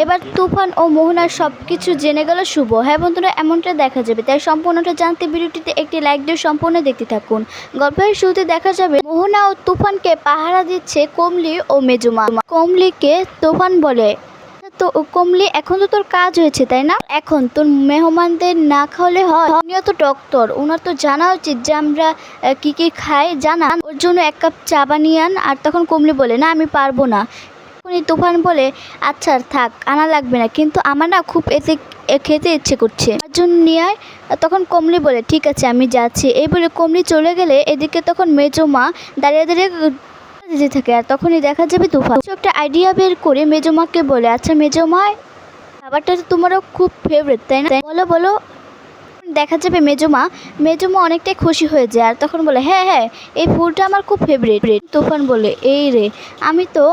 এবার তুফান ও মোহনার সব কিছু জেনে গেল শুভ। হ্যাঁ বন্ধুরা, এমনটা দেখা যাবে, তাই সম্পূর্ণটা জানতে ভিডিওটিতে একটি লাইক দিয়ে সম্পূর্ণ দেখতে থাকুন। গল্পের শুরুতে দেখা যাবে মোহনা ও তুফানকে পাহারা দিচ্ছে কমলি ও মেজুমা। কমলিকে তুফান বলে, তো কমলি, এখন তো তোর কাজ হয়েছে তাই না, এখন তোর মেহমানদের না খাওয়ালে হয়? উনিও তো ডক্টর, ওনার তো জানা উচিত যে আমরা কি কি খাই, জানা, ওর জন্য 1 কাপ চা বানিয়ে আন। আর তখন কমলি বলে, না আমি পারবো না। তখনই তুফান বলে, আচ্ছা থাক, আনা লাগবে না, কিন্তু আমার না খুব এতে খেতে ইচ্ছে করছে, তার জন্য নিয়ে আয়। তখন কমলি বলে, ঠিক আছে আমি যাচ্ছি। এই বলে কমলি চলে গেলে এদিকে তখন মেজমা দাঁড়িয়ে দাঁড়িয়ে যেতে থাকে। আর তখনই দেখা যাবে তুফান একটা আইডিয়া বের করে মেজমাকে বলে, আচ্ছা মেজমা, খাবারটা তো তোমারও খুব ফেভারিট তাই না, বলো বলো। দেখা যাবে মেজমা অনেকটাই খুশি হয়ে যায়। আর তখন বলে, হ্যাঁ হ্যাঁ, এই ফুলটা আমার খুব ফেভারিট। তুফান বলে, এই রে, আমি তো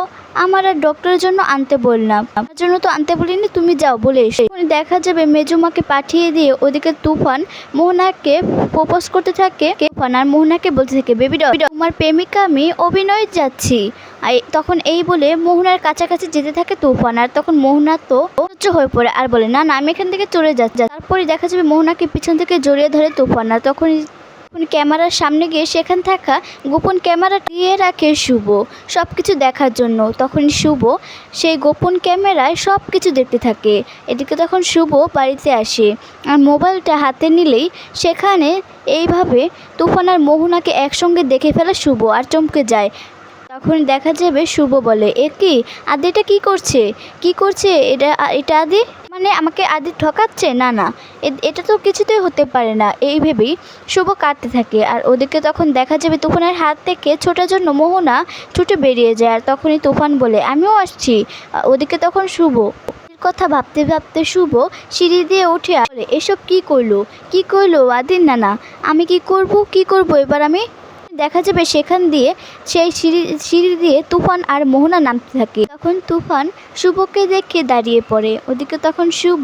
আমার আর ডক্টরের জন্য আনতে বললাম, আমার জন্য তো আনতে বলিনি, তুমি যাও বলে এসে। দেখা যাবে মেজমাকে পাঠিয়ে দিয়ে ওদিকে তুফান মোহনাকে প্রপোজ করতে থাকে। তুফান আর মোহনাকে বলতে থাকে, বেবি ডল, তোমার প্রেমিকা আমি অভিনয় যাচ্ছি। তখন এই বলে মোহনার কাছাকাছি যেতে থাকে তুফান। আর তখন মোহনা তো সহ্য হয়ে পড়ে আর বলে, না না আমি এখান থেকে চলে যাচ্ছি। তারপরে দেখা যাবে মোহনাকে পিছন থেকে জড়িয়ে ধরে তুফান। আর তখন ক্যামেরার সামনে গিয়ে সেখানে থাকা গোপন ক্যামেরা দিয়ে রাখে শুভ সব কিছু দেখার জন্য। তখন শুভ সেই গোপন ক্যামেরায় সব কিছু দেখতে থাকে। এদিকে তখন শুভ বাড়িতে আসে আর মোবাইলটা হাতে নিলেই সেখানে এইভাবে তুফান আর মোহনাকে একসঙ্গে দেখে ফেলে শুভ আর চমকে যায়। তখন দেখা যাবে শুভ বলে, এ কি আদি, এটা কী করছে এটা আদি, মানে আমাকে আদি ঠকাচ্ছে, না না এটা তো কিছুতেই হতে পারে না। এই ভেবেই শুভ কাঁদতে থাকে। আর ওদিকে তখন দেখা যাবে তুফানের হাত থেকে ছোটার জন্য মোহনা ছুটে বেরিয়ে যায়। আর তখনই তুফান বলে, আমিও আসছি। ওদিকে তখন শুভ কথা ভাবতে ভাবতে শুভ সিঁড়ি দিয়ে উঠে বলে, এসব কি করলো আদির নানা, আমি কি করব এবার আমি। দেখা যাবে সেখান দিয়ে সেই সিঁড়ি দিয়ে তুফান আর মোহনা নামতে থাকে। তখন তুফান শুভকে দেখে দাঁড়িয়ে পড়ে। ওদিকে তখন শুভ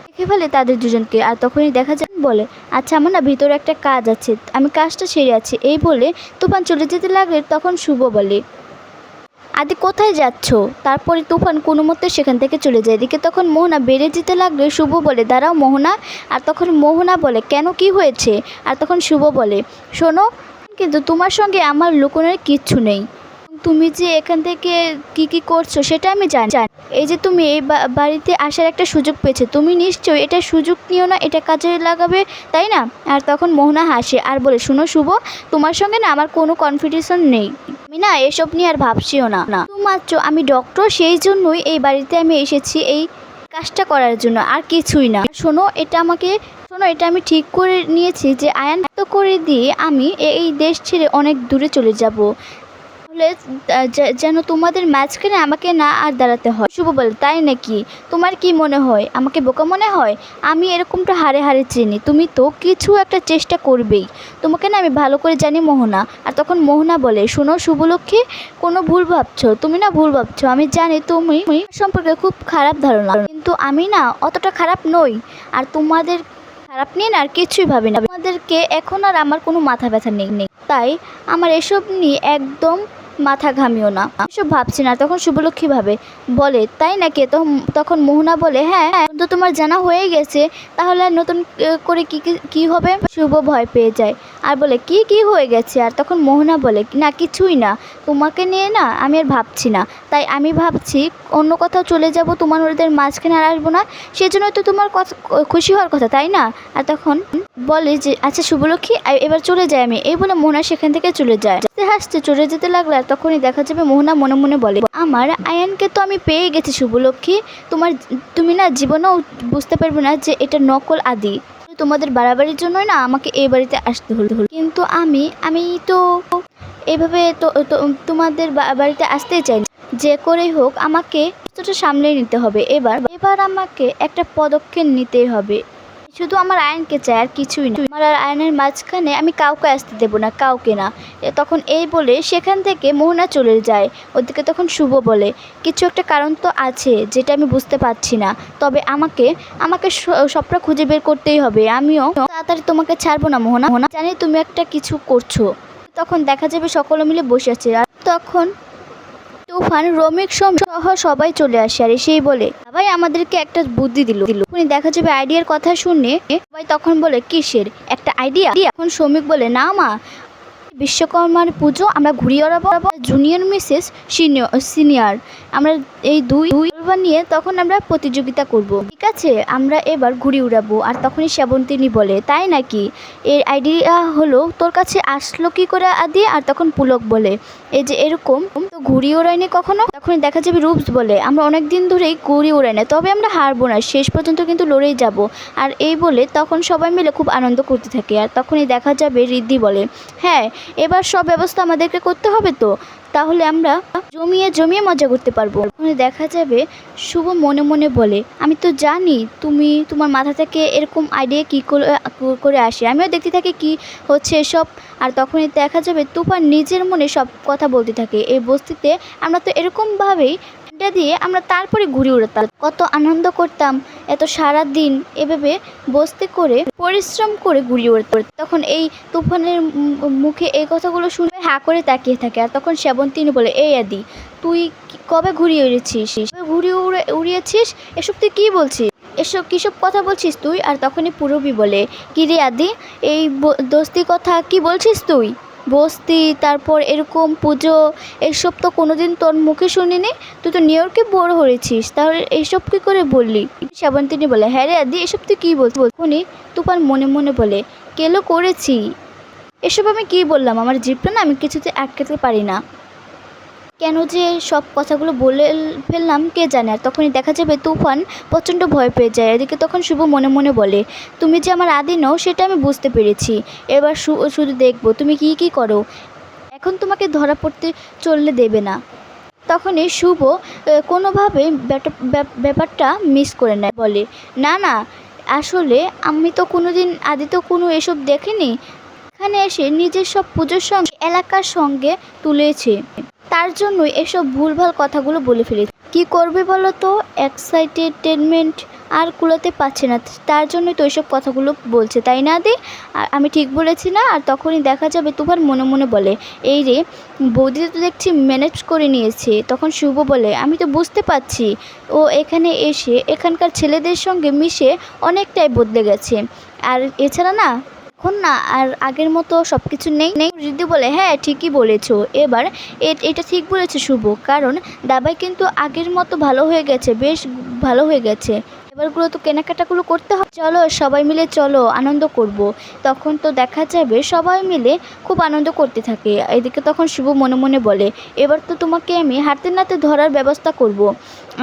দেখে ফেলে তাদের দুজনকে। আর তখনই দেখা যায় বলে, আচ্ছা আমার না ভিতরে একটা কাজ আছে, আমি কাজটা সেরে আছি। এই বলে তুফান চলে যেতে লাগলে তখন শুভ বলে, আদি কোথায় যাচ্ছ? তারপরে তুফান কোনো মতে সেখান থেকে চলে যায়। এদিকে তখন মোহনা বেড়ে যেতে লাগলে শুভ বলে, দাঁড়াও মোহনা। আর তখন মোহনা বলে, কেন, কি হয়েছে? আর তখন শুভ বলে, শোনো, কিন্তু তোমার সঙ্গে আমার লুকোনোর কিচ্ছু নেই, তুমি যে এখান থেকে কি করছো সেটা আমি জানি। এই যে তুমি এই বাড়িতে আসার একটা সুযোগ পেয়েছো, তুমি নিশ্চয়ই এটা সুযোগ নিও না, এটা কাজে লাগাবে তাই না? আর তখন মোহনা হাসে আর বলে, শুনো শুভ, তোমার সঙ্গে না আমার কোনো কনফিডেন্স নেই, আমি না এসব নিয়ে আর ভাবছিও না, শুধুমাত্র আমি ডক্টর, সেই জন্যই এই বাড়িতে আমি এসেছি এই কাজটা করার জন্য, আর কিছুই না। শোনো, এটা আমি ঠিক করে নিয়েছি যে আয়ান তো করে দিয়ে আমি এই দেশ ছেড়ে অনেক দূরে চলে যাব, তাহলে যেন তোমাদের মাঝখানে আমাকে না আর দাঁড়াতে হয়। শুভ বলে, তাই নাকি? তোমার কি মনে হয় আমাকে বোকা মনে হয়? আমি এরকমটা হারে হারে চিনি, তুমি তো কিছু একটা চেষ্টা করবেই, তোমাকে না আমি ভালো করে জানি মোহনা। আর তখন মোহনা বলে, শোনো শুভলক্ষ্মী, তুমি না ভুল ভাবছো, আমি জানি তুমি সম্পর্কে খুব খারাপ ধারণা, কিন্তু আমি না অতটা খারাপ নই, আর তোমাদের খারাপ নিয়ে না আর কিছুই ভাবি না, তোমাদেরকে এখন আর আমার কোনো মাথা ব্যথা নেই, তাই আমার এসব নিয়ে একদম মাথা ঘামিও না, এসব ভাবছি না। তখন শুভলক্ষ্মী বলে, তাই নাকি? তখন মোহনা বলে, হ্যাঁ তো তোমার জানা হয়ে গেছে, তাহলে আর নতুন করে কি হবে? শুভ ভয় পেয়ে যায় আর বলে, কি হয়ে গেছে? আর তখন মোহনা বলে, না কিছুই না, তোমাকে নিয়ে না আমি আর ভাবছি না, তাই আমি ভাবছি অন্য কোথাও চলে যাব, তোমার ওদের মাঝখানে আর আসবো না, সেজন্যই তো তোমার কথা খুশি হওয়ার কথা তাই না? আর তখন বলে যে, আচ্ছা শুভলক্ষ্মী, এবার চলে যাই আমি। এই বলে মোহনা সেখান থেকে চলে যায়। হাসতে চলে যেতে লাগলো। আর তখনই দেখা যাবে মোহনা মনে মনে বলে, আমার আয়ানকে তো আমি পেয়ে গেছি শুভলক্ষ্মী, তুমি না জীবনেও বুঝতে পারবে না যে এটা নকল আদি, তোমাদের বাড়াবাড়ির জন্যই না আমাকে এই বাড়িতে আসতে হলো, কিন্তু আমি তো এভাবে তোমাদের বাড়িতে আসতেই চাই না, যে করেই হোক আমাকে কিছুটা সামলে নিতে হবে, এবার আমাকে একটা পদক্ষেপ নিতেই হবে, শুধু আমার আয়নকে চাই আর কিছুই না, আমার আর আয়নের মাঝখানে আমি কাউকে আসতে দেবো না, কাউকে না। তখন এই বলে সেখান থেকে মোহনা চলে যায়। ওদিকে তখন শুভ বলে, কিছু একটা কারণ তো আছে যেটা আমি বুঝতে পারছি না, তবে আমাকে সবটা খুঁজে বের করতেই হবে, আমিও তাড়াতাড়ি তোমাকে ছাড়বো না মোহনা, জানি তুমি একটা কিছু করছো। তখন দেখা যাবে সকলে মিলে বসে আছে। আর তখন তুফান, রমিক সহ সবাই চলে আসে আর এসেই বলে ভাই আমাদেরকে একটা বুদ্ধি দিল। উনি দেখা যাবে আইডিয়ার কথা শুনে সবাই তখন বলে কিসের একটা আইডিয়া? এখন শ্রমিক বলে না মা, বিশ্বকর্মার পুজো আমরা ঘুরিয়ে ওড়াবো, জুনিয়র মিসেস সিনিয়র আমরা এই দুই নিয়ে তখন আমরা প্রতিযোগিতা করব। ঠিক আছে, আমরা এবার ঘুড়ি উড়াবো। আর তখনই শ্রাবন্তিনী বলে তাই নাকি, এর আইডিয়া হলো তোর কাছে আসলো কি করে আদি? আর তখন পুলক বলে এই যে এরকম তো ঘুড়ি ওড়ায়নি কখনো। তখন দেখা যাবে রূপস বলে আমরা অনেক দিন ধরেই ঘুড়ি ওড়াই না, তবে আমরা হারবো না, শেষ পর্যন্ত কিন্তু লড়েই যাব। আর এই বলে তখন সবাই মিলে খুব আনন্দ করতে থাকে। আর তখনই দেখা যাবে রিদ্ধি বলে হ্যাঁ এবার সব ব্যবস্থা আমাদেরকে করতে হবে, তো তাহলে আমরা জমিয়ে মজা করতে পারবো। দেখা যাবে শুভ মনে মনে বলে আমি তো জানি তুমি তোমার মাথা থেকে এরকম আইডিয়া কী করে আসে, আমিও দেখতে থাকি কি হচ্ছে এসব। আর তখনই দেখা যাবে তুফান নিজের মনে সব কথা বলতে থাকে এই বস্তিতে আমরা তো এরকমভাবেই দিয়ে আমরা তারপরে ঘুরে উড়াতাম, কত আনন্দ করতাম এত সারা দিন এভাবে বস্তি করে পরিশ্রম করে ঘুরিয়ে উড়তে। তখন এই তুফানের মুখে এই কথাগুলো শুনে হা করে তাকিয়ে থাকে। আর তখন শ্রাবন্তিনী বলে এই আদি তুই কবে ঘুরিয়ে উড়েছিস, উড়িয়েছিস এসব তুই কী বলছিস, এসব কিসব কথা বলছিস তুই? আর তখনই পূরবী বলে কি রে আদি এই দোস্তি কথা কি বলছিস তুই? বস্তি তারপর এরকম পুজো এসব তো কোনোদিন তোর মুখে শুনিনি, তুই তো নিউ ইয়র্কে বড় হয়েছিস, তাহলে এইসব কী করে বললি? শ্রাবন্তিনী বলে হ্যাঁ রে আদি এসব তুই কী বলছিস? উনি তুফান মনে মনে বলে কেলো করেছি এসব আমি কী বললাম, আমার জিভটা না আমি কিছুতে আটকাতে পারি না, কেন যে সব কথাগুলো বলে ফেললাম কে জানে। আর তখনই দেখা যাবে তুফান প্রচণ্ড ভয় পেয়ে যায়। এদিকে তখন শুভ মনে মনে বলে তুমি যে আমার আদি নও সেটা আমি বুঝতে পেরেছি, এবার শুধু দেখবো তুমি কি করো, এখন তোমাকে ধরা পড়তে চললে দেবে না। তখনই শুভ কোনোভাবে ব্যাপারটা মিস করে নেয়, বলে না না আসলে আমি তো কোনোদিন আদি তো কোনো এসব দেখিনি, এখানে এসে নিজের সব পুজোর সঙ্গে এলাকার সঙ্গে তুলেছে, তার জন্যই এসব ভুলভাল কথাগুলো বলে ফেলেছে। কী করবে বলো তো, এক্সাইটেডমেন্ট আর কুলাতে পারছে না, তার জন্যই তো এসব কথাগুলো বলছে, তাই না দি? আর আমি ঠিক বলেছি না? আর তখনই দেখা যাবে তুফান মনে মনে বলে এই রে বৌদি তো দেখছি ম্যানেজ করে নিয়েছে। তখন শুভ বলে আমি তো বুঝতে পারছি ও এখানে এসে এখানকার ছেলেদের সঙ্গে মিশে অনেকটাই বদলে গেছে, আর এছাড়া না এখন না আর আগের মতো সব কিছু নেই। রিদ্ধি বলে হ্যাঁ ঠিকই বলেছো, এবার এটা ঠিক বলেছে শুভ, কারণ দাবাই কিন্তু আগের মতো ভালো হয়ে গেছে, বেশ ভালো হয়ে গেছে, এবারগুলো তো কেনাকাটাগুলো করতে হবে, চলো সবাই মিলে চলো আনন্দ করব। তখন তো দেখা যাবে সবাই মিলে খুব আনন্দ করতে থাকে। এদিকে তখন শুভ মনে মনে বলে এবার তো তোমাকে আমি হাতে নাতে ধরার ব্যবস্থা করব।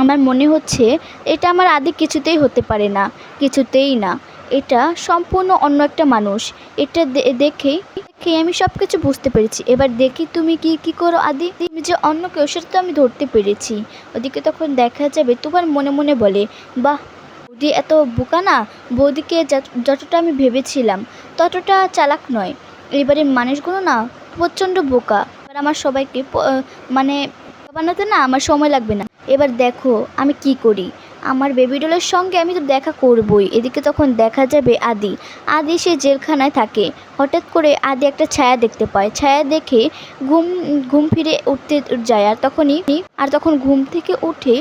আমার মনে হচ্ছে এটা আমার আদি কিছুতেই হতে পারে না, কিছুতেই না, এটা সম্পূর্ণ অন্য একটা মানুষ, এটা দেখেই আমি সব কিছু বুঝতে পেরেছি, এবার দেখি তুমি কি করো আদি, তুমি যে অন্য কেউ সেটা তো আমি ধরতে পেরেছি। ওদিকে তখন দেখা যাবে তোমার মনে মনে বলে বাহ বৌদি এত বোকা না, বৌদিকে যতটা আমি ভেবেছিলাম ততটা চালাক নয়, এবারের মানুষগুলো না প্রচণ্ড বোকা, এবার আমার সবাইকে মানে বানাতে না আমার সময় লাগবে না, এবার দেখো আমি কি করি, আমার বেবি ডলের সঙ্গে আমি তো দেখা করবই। এদিকে তখন দেখা যাবে আদি সে জেলখানায় থাকে, হঠাৎ করে আদি একটা ছায়া দেখতে পায়, ছায়া দেখে ঘুম ফিরে উঠতে যায়। আর তখন ঘুম থেকে উঠে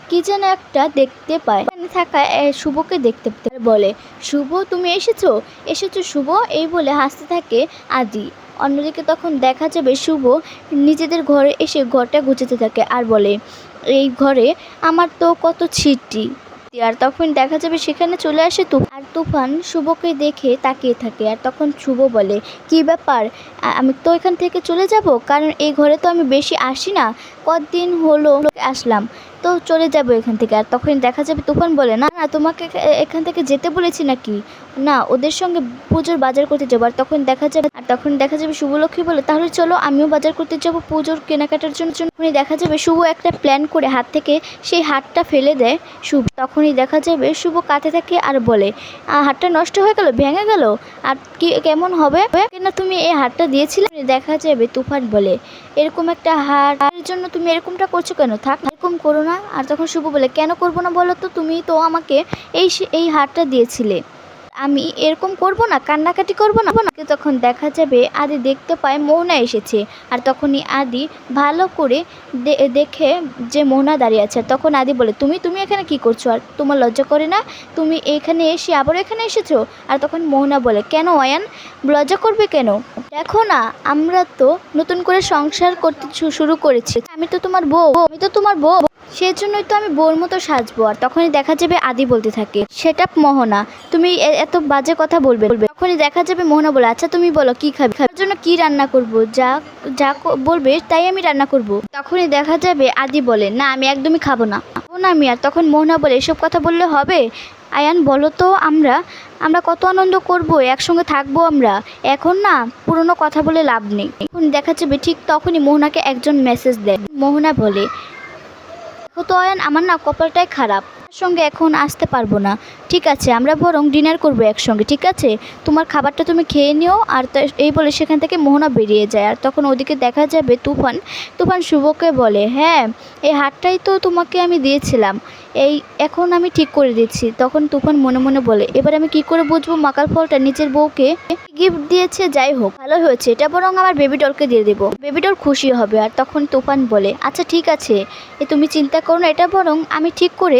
কি যেন একটা দেখতে পায়, থাকা শুভকে দেখতে বলে শুভ তুমি এসেছো শুভ, এই বলে হাসতে থাকে আদি। অন্যদিকে তখন দেখা যাবে শুভ নিজেদের ঘরে এসে ঘরটা গুছাতে থাকে আর বলে এই ঘরে আমার তো কত ছিটি, আর তখন দেখা যাবে সেখানে চলে আসে আর তুফান শুভকে দেখে তাকিয়ে থাকে। আর তখন শুভ বলে কি ব্যাপার, আমি তো এখান থেকে চলে যাব, কারণ এই ঘরে তো আমি বেশি আসি না, কতদিন হলো আসলাম, তো চলে যাব এখান থেকে। আর তখন দেখা যাবে তুফান বলে না না তোমাকে এখান থেকে যেতে বলেছি নাকি, না ওদের সঙ্গে পুজোর বাজার করতে যাবো। আর তখন দেখা যাবে শুভলক্ষ্মী বলে তাহলে চলো আমিও বাজার করতে যাবো পুজোর কেনাকাটার জন্য। দেখা যাবে শুভ একটা প্ল্যান করে হাত থেকে সেই হাতটা ফেলে দেয় শুভ, তখনই দেখা যাবে শুভ কাঁদতে থাকে আর বলে হাতটা নষ্ট হয়ে গেল, ভেঙে গেল, আর কি কেমন হবে না তুমি এই হাতটা দিয়েছিলে। দেখা যাবে তুফান বলে এরকম একটা হাতের জন্য তুমি এরকমটা করছো কেন, থাক এরকম করো না। আর তখন শুভ বলে কেন করবো না বলো তো, তুমি তো আমাকে এই হারটা দিয়েছিলে, আমি এরকম করব না, কান্নাকাটি করব না। তখন দেখা যাবে আদি দেখতে পায় মোহনা এসেছে, আর তখনই আদি ভালো করে দেখে যে মোহনা দাঁড়িয়ে আছে। তখন আদি বলে, তুমি তুমি এখানে কি করছো, আর তোমার লজ্জা করে না, তুমি এখানে এসে আবার এখানে এসেছো? আর তখন মোহনা বলে, কেন আয়ান, লজ্জা করবে কেন? দেখো না, আমরা তো নতুন করে সংসার করতে শুরু করেছি, আমি তো তোমার বউ, সেই জন্যই তো আমি বউর মতো সাজবো। আর তখনই দেখা যাবে আদি বলতে থাকে, সেটা মোহনা, তুমি এত বাজে কথা বলবে। তখনই দেখা যাবে মোহনা বলে, আচ্ছা তুমি বলো কি খাবে, খাবার জন্য কি রান্না করব, যা যা বলবে তাই আমি রান্না করব। তখনই দেখা যাবে আদি বলে, না আমি একদমই খাবো না আমি। আর তখন মোহনা বলে, এসব কথা বললে হবে? আয়ান বলো তো, আমরা কত আনন্দ করব, একসঙ্গে থাকবো আমরা, এখন না পুরনো কথা বলে লাভ নেই। এখন দেখা যাবে ঠিক তখনই মোহনাকে একজন মেসেজ দেয়। মোহনা বলে, তো আয়ান, আমার না কপালটাই খারাপ, সঙ্গে এখন আসতে পারবো না, ঠিক আছে আমরা বরং ডিনার করবো একসঙ্গে, ঠিক আছে তোমার খাবারটা তুমি খেয়ে নিও। আর এই বলে সেখান থেকে মোহনা বেরিয়ে যায়। আর তখন ওদিকে দেখা যাবে তুফান শুভকে বলে, হ্যাঁ এই হারটাই তো তোমাকে আমি দিয়েছিলাম, এখন আমি ঠিক করে দিচ্ছি। তখন তুফান মনে মনে বলে, এবার আমি কি করে বুঝবো মাকাল ফলটা নিজের বউকে গিফট দিয়েছে, যাই হোক ভালো হয়েছে, এটা বরং আমার বেবি ডলকে দিয়ে দেবো, বেবি ডল খুশি হবে। আর তখন তুফান বলে, আচ্ছা ঠিক আছে তুমি চিন্তা করো না, এটা বরং আমি ঠিক করে